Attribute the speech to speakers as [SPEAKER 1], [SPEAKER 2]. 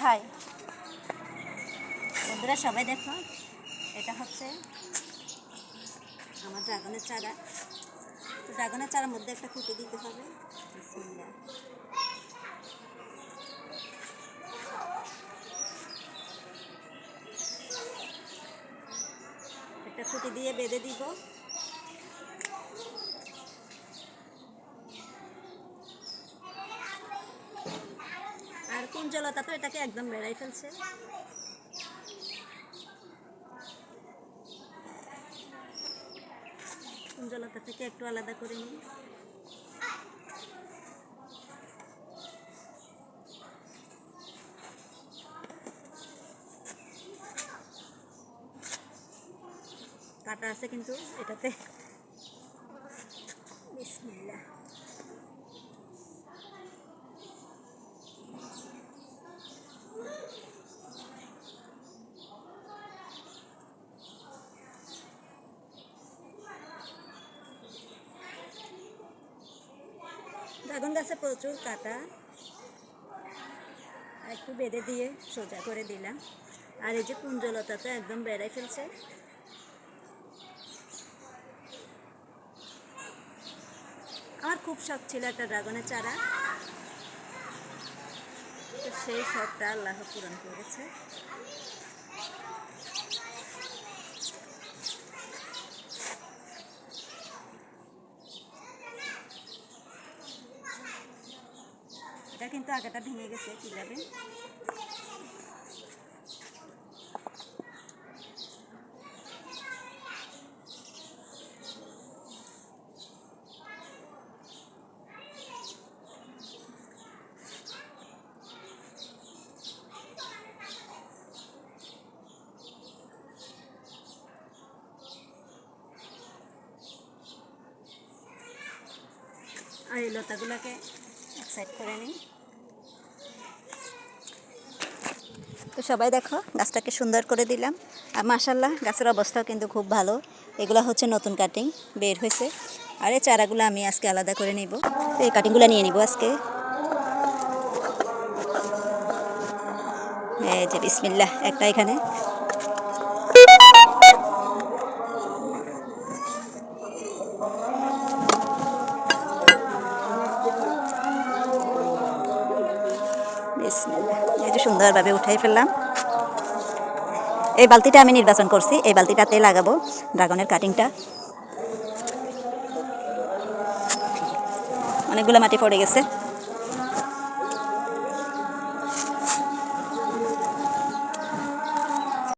[SPEAKER 1] High বন্ধুরা, সবাই দেখো, এটা হচ্ছে আমার ড্রাগনের চারা। তো ড্রাগনের চারার মধ্যে একটা খুঁটি দিতে হবে। বিসমিল্লাহ। একটা খুঁটি দিয়ে বেঁধে দিব। আর কুঞ্জলতা তো এটাকে একদম বেড়াই ফেলছে। কুঞ্জলতা থেকে একটু আলাদা করে নিই। কাটা আছে কিন্তু এটাতে। বিসমিল্লাহ। ড্রাগন গাছে প্রচুর কাটা, একটু বেঁধে দিয়ে সোজা করে দিলাম। আর এই যে কুঞ্জলতা তো একদম বেড়াই ফেলছে। আমার খুব শখ ছিল একটা ড্রাগনের চারা, তো সেই শখটা আল্লাহ পূরণ করেছে। এটা কিন্তু আগাটা ভেঙে গেছে কিভাবে। আর এই লতাগুলোকে এক সাইড করে নিই। তো সবাই দেখো, গাছটাকে সুন্দর করে দিলাম। আর মাশাআল্লাহ গাছের অবস্থাও কিন্তু খুব ভালো। এগুলো হচ্ছে নতুন কাটিং বের হয়েছে। আর এই চারাগুলো আমি আজকে আলাদা করে নিব। তো এই কাটিংগুলো নিয়ে নিব আজকে। এই যে বিসমিল্লাহ, একটা এখানে। বিসমিল্লাহ, এই যে সুন্দরভাবে উঠাই ফেললাম। এই বালতিটা আমি নির্বাচন করছি, এই বালতিটাতে লাগাবো ড্রাগনের কাটিংটা। অনেকগুলো মাটি পড়ে গেছে।